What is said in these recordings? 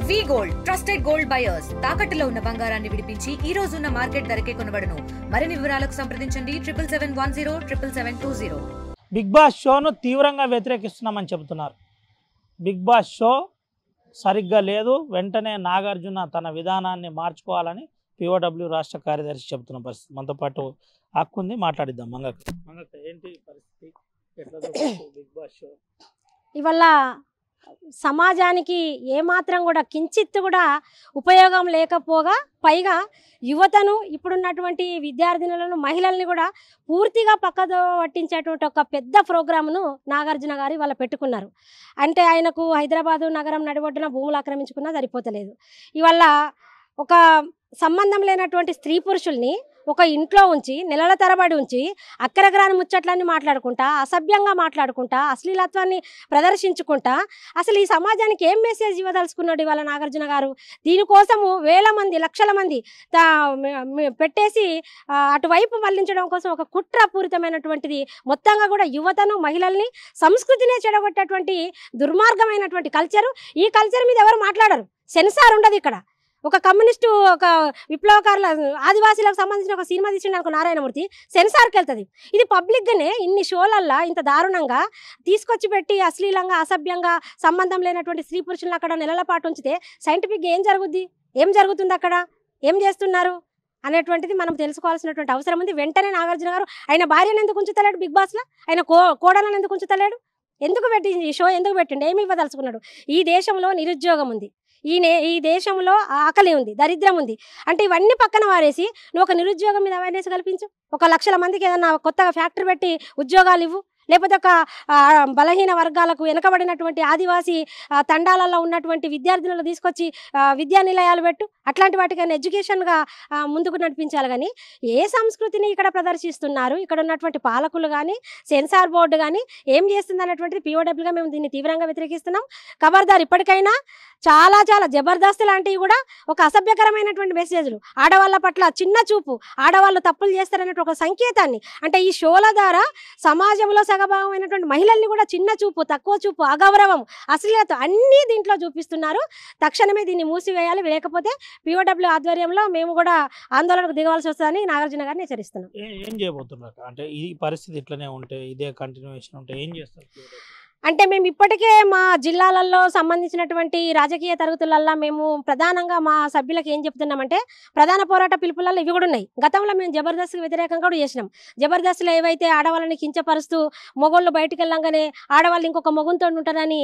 వి gold trusted gold buyers తాకట్టులో ఉన్న బంగారాన్ని విడిపించి ఈ రోజు ఉన్న మార్కెట్ ధరకే కొనబడును. మరిన్ని వివరాలకు సంప్రదించండి 77107720. బిగ్ బాస్ షోను తీవ్రంగా వ్యతిరేకిస్తున్నామని చెబుతున్నారు. బిగ్ బాస్ షో సరిగ్గా లేదు, వెంటనే నాగార్జున తన విధానాన్ని మార్చుకోవాలని పిఓడబ్ల్యూ రాష్ట్ర కార్యదర్శి చెబుతున్న పరిస్థితి. మనతో పాటు హక్కుంది, మాట్లాడిద్దాం. మంగక్క ఏంటి పరిస్థితి, ఎట్లా బిగ్ బాస్ షో? ఇవల్ల సమాజానికి ఏమాత్రం కూడా కించిత్ కూడా ఉపయోగం లేకపోగా పైగా యువతను ఇప్పుడున్నటువంటి విద్యార్థినులను మహిళల్ని కూడా పూర్తిగా పక్కదో పట్టించేటువంటి ఒక పెద్ద ప్రోగ్రామ్ను నాగార్జున గారు ఇవాళ పెట్టుకున్నారు. అంటే ఆయనకు హైదరాబాదు నగరం నడిబొడ్డున భూములు ఆక్రమించుకున్నా సరిపోతలేదు. ఇవాళ ఒక సంబంధం లేనటువంటి స్త్రీ పురుషుల్ని ఒక ఇంట్లో ఉంచి నెలల తరబడి ఉంచి అక్కరగ్రాని ముచ్చట్లన్నీ మాట్లాడుకుంటా, అసభ్యంగా మాట్లాడుకుంటా, అశ్లీలత్వాన్ని ప్రదర్శించుకుంటా అసలు ఈ సమాజానికి ఏం మెసేజ్ ఇవ్వదలుచుకున్నాడు ఇవాళ నాగార్జున గారు? దీనికోసము వేల మంది లక్షల మంది పెట్టేసి అటువైపు మళ్లించడం కోసం ఒక కుట్రపూరితమైనటువంటిది మొత్తంగా కూడా యువతను మహిళల్ని సంస్కృతినే చెడగొట్టేటువంటి దుర్మార్గమైనటువంటి కల్చరు. ఈ కల్చర్ మీద ఎవరు మాట్లాడరు, సెన్సార్ ఉండదు ఇక్కడ. ఒక కమ్యూనిస్టు ఒక విప్లవకారుల ఆదివాసీలకు సంబంధించిన ఒక సినిమా తీసిండు అనుకో నారాయణమూర్తి, సెన్సార్కి వెళ్తుంది. ఇది పబ్లిక్గానే ఇన్ని షోలల్లో ఇంత దారుణంగా తీసుకొచ్చి పెట్టి అశ్లీలంగా అసభ్యంగా సంబంధం లేనటువంటి స్త్రీ పురుషులను అక్కడ నెలల పాటు ఉంచితే సైంటిఫిక్గా ఏం జరుగుద్ది, ఏం జరుగుతుంది, అక్కడ ఏం చేస్తున్నారు అనేటువంటిది మనం తెలుసుకోవాల్సినటువంటి అవసరం ఉంది. వెంటనే నాగార్జున గారు ఆయన భార్యను ఎందుకు ఉంచుతలేడు బిగ్ బాస్లో, ఆయన కోడలను ఎందుకు ఉంచుతలేడు, ఎందుకు పెట్టి ఈ షో ఎందుకు పెట్టిండు, ఏమి ఇవ్వదలుచుకున్నాడు? ఈ దేశంలో నిరుద్యోగం ఉంది, ఈ దేశంలో ఆకలి ఉంది, దరిద్రం ఉంది. అంటే ఇవన్నీ పక్కన వారేసి నువ్వు ఒక నిరుద్యోగం మీద అవేర్నెస్ కల్పించు, 1 లక్షల మందికి ఏదన్నా కొత్తగా ఫ్యాక్టరీ పెట్టి ఉద్యోగాలు ఇవ్వు, లేకపోతే ఒక బలహీన వర్గాలకు వెనుకబడినటువంటి ఆదివాసీ తండాలలో ఉన్నటువంటి విద్యార్థులను తీసుకొచ్చి విద్యా నిలయాలు పెట్టు, అట్లాంటి వాటికైనా ఎడ్యుకేషన్గా ముందుకు నడిపించాలి. కానీ ఏ సంస్కృతిని ఇక్కడ ప్రదర్శిస్తున్నారు, ఇక్కడ ఉన్నటువంటి పాలకులు కానీ సెన్సార్ బోర్డు కానీ ఏం చేస్తుంది అనేటువంటిది పిఓడబ్ల్యూగా మేము దీన్ని తీవ్రంగా వ్యతిరేకిస్తున్నాం. ఖబర్దార్, ఇప్పటికైనా చాలా చాలా జబర్దస్త్ లాంటివి కూడా ఒక అసభ్యకరమైనటువంటి మెసేజ్లు, ఆడవాళ్ళ పట్ల చిన్న చూపు, ఆడవాళ్ళు తప్పులు చేస్తారన్నట్టు ఒక సంకేతాన్ని, అంటే ఈ షోల ద్వారా సమాజంలో సగభాగమైనటువంటి మహిళల్ని కూడా చిన్న చూపు, తక్కువ చూపు, అగౌరవం, అశ్లీలత అన్నీ దీంట్లో చూపిస్తున్నారు. తక్షణమే దీన్ని మూసివేయాలి, లేకపోతే పిఓడబ్ల్యూ ఆధ్వర్యంలో మేము కూడా ఆందోళనకు దిగవలసి వస్తుందని నాగార్జున గారిని హెచ్చరిస్తున్నాం. ఏం చేయబోతున్నారు అంటే ఈ పరిస్థితి ఇట్లనే ఉంటే, ఇదే కంటిన్యూషన్ ఉంటే ఏం చేస్తారు? అంటే మేము ఇప్పటికే మా జిల్లాలలో సంబంధించినటువంటి రాజకీయ తరగతులల్లో మేము ప్రధానంగా మా సభ్యులకు ఏం చెప్తున్నామంటే, ప్రధాన పోరాట పిలుపులలో ఇవి కూడా ఉన్నాయి. గతంలో మేము జబర్దస్త్కి వ్యతిరేకంగా కూడా చేసినాం. జబర్దస్త్లో ఏవైతే ఆడవాళ్ళని కించపరుస్తూ మొగోళ్ళు బయటికి వెళ్ళంగానే ఆడవాళ్ళు ఇంకొక మొగుంతో ఉంటారని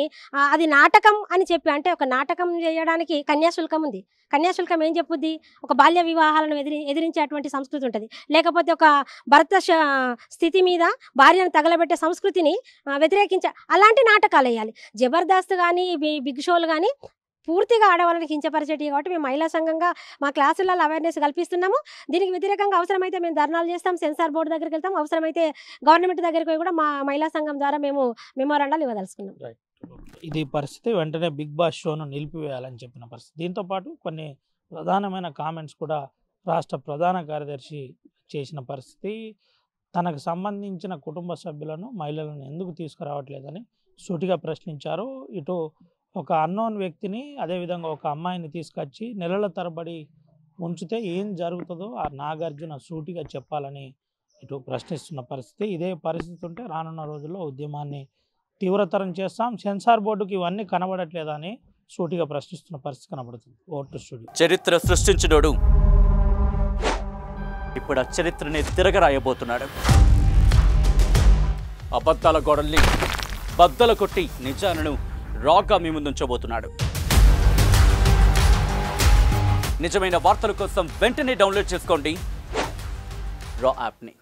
అది నాటకం అని చెప్పి, అంటే ఒక నాటకం చేయడానికి కన్యాశుల్కం ఉంది. కన్యాశుల్కం ఏం చెప్పుద్ది? ఒక బాల్య వివాహాలను ఎదిరించేటువంటి సంస్కృతి ఉంటుంది, లేకపోతే ఒక భర్త స్థితి మీద భార్యను తగలబెట్టే సంస్కృతిని వ్యతిరేకించ అలాంటి నాటకాలు వేయాలి. జబర్దస్త్ కానీ బిగ్ షోలు కానీ పూర్తిగా ఆడవాళ్ళని కించపరిచేటి. కాబట్టి మేము మహిళా సంఘంగా మా క్లాసులలో అవేర్నెస్ కల్పిస్తున్నాము. దీనికి వ్యతిరేకంగా అవసరమైతే మేము ధర్నాలు చేస్తాం, సెన్సార్ బోర్డు దగ్గరికి వెళ్తాం, అవసరమైతే గవర్నమెంట్ దగ్గరికి పోయి కూడా మా మహిళా సంఘం ద్వారా మేము మెమోరాండాలు ఇవ్వదలుచుకున్నాం. ఇది పరిస్థితి. వెంటనే బిగ్ బాస్ షోను నిలిపివేయాలని చెప్పిన పరిస్థితి. దీంతో పాటు కొన్ని ప్రధానమైన కామెంట్స్ కూడా రాష్ట్ర ప్రధాన కార్యదర్శి చేసిన పరిస్థితి. తనకు సంబంధించిన కుటుంబ సభ్యులను, మహిళలను ఎందుకు తీసుకురావట్లేదని సూటిగా ప్రశ్నించారు. ఇటు ఒక అన్నోన్ వ్యక్తిని, అదేవిధంగా ఒక అమ్మాయిని తీసుకొచ్చి నెలల తరబడి ఉంచితే ఏం జరుగుతుందో ఆ నాగార్జున సూటిగా చెప్పాలని ఇటు ప్రశ్నిస్తున్న పరిస్థితి. ఇదే పరిస్థితి ఉంటే రానున్న రోజుల్లో ఉద్యమాన్ని తీవ్రతరం చేస్తాం, సెన్సార్ బోర్డుకి ఇవన్నీ కనబడట్లేదా అని సూటిగా ప్రశ్నిస్తున్న పరిస్థితి కనబడుతుంది. Vote studio. చరిత్ర సృష్టించినోడు ఇప్పుడు ఆ చరిత్రని తిరగరాయబోతున్నాడు. అబద్ధాల గోడల్ని బద్దల కొట్టి నిజాలను రాగా మీ ముందుంచబోతున్నాడు. నిజమైన వార్తల కోసం వెంటనే డౌన్లోడ్ చేసుకోండి రా యాప్ని.